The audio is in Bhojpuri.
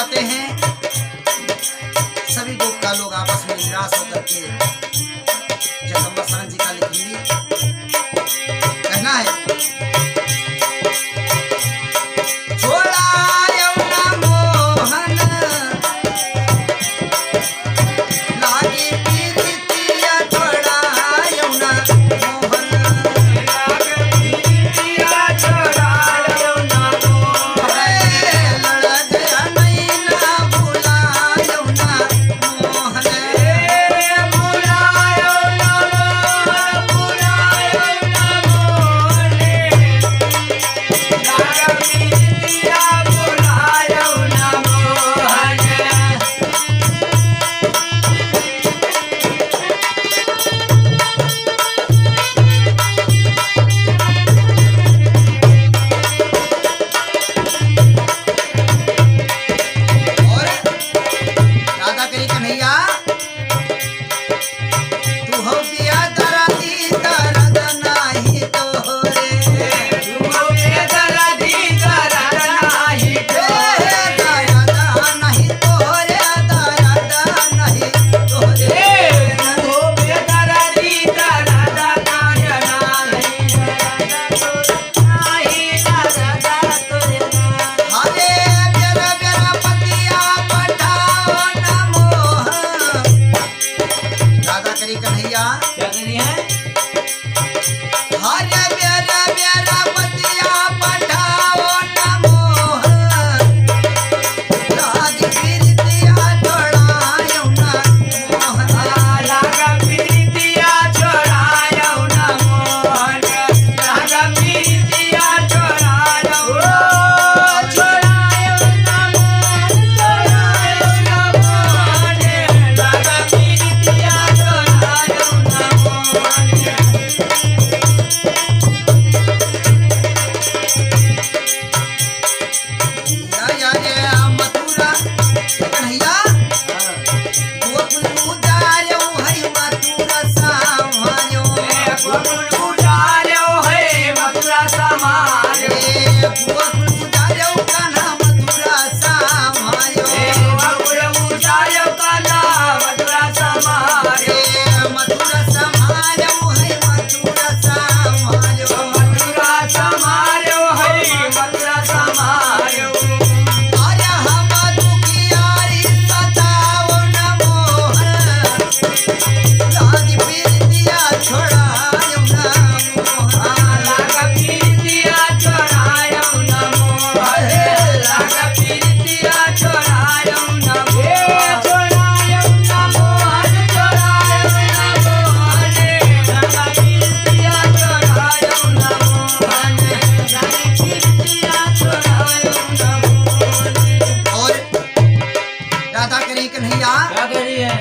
जाते हैं। सभी गोपिका लोग आपस में निराश होकर के जगदम्बा शरण जी का लिखेंगे। कहना है छोड़ा यमुना मोहन लागी प्रीतिया, छोड़ा यमुना मोहन लागी प्रीतिया, छोड़ा यमुना मोहन लड़ गया नैना भुला यमुना मोहन भुला यमुना मोहन भुला यमुना मोहन लागी प्रीतिया, भुला यमुना मोहन। और राधा करी कन्हैया तू हो पिया दरादी दर्द नाही तोरे, तू हो पिया दरादी दर्द नाही तोरे, दर्द नाही तोरे, दर्द नाही तोरे, तू हो पिया दरादी दर्द नाही हरे बेरा बेरा पतिया पठाओ न मोहन। राधा करी कन्हैया क्या करी है? हरे बेरा बेरा पतिया पठाओ न मोहन लागी प्रीतिया, छोड़ा यमुना मोहन लागा प्रीतिया, छोड़ा यमुना मोहन लागा प्रीतिया, छोड़ा यमुना छोड़ा यमुना मोहन छोड़ा यमुना मोहन लागा प्रीतिया, छोड़ा यमुना मोहन। या रे मथुरा कन्हैया गोकुल उजायो है मथुरा समायो, गोकुल उजायो है मथुरा समायो, गोकुल उजायो कान्हा मथुरा समायो, गोकुल उजायो कान्हा मथुरा समायो, मथुरा समायो है मथुरा समायो, मथुरा समायो है मथुरा समायो। अरे हम दुखियारी सताओ न मोहन लागी प्रीतिया, छोड़ा यमुना मोहन लागा प्रीतिया, छोड़ा यमुना मोहन लागा प्रीतिया, छोड़ा यमुना मोहन छोड़ा यमुना मोहन छोड़ा यमुना मोहन लागा प्रीतिया, छोड़ा यमुना मोहन लागी प्रीतिया, छोड़ा यमुना मोहन। और राधा करी कन्हैया क्या करी है?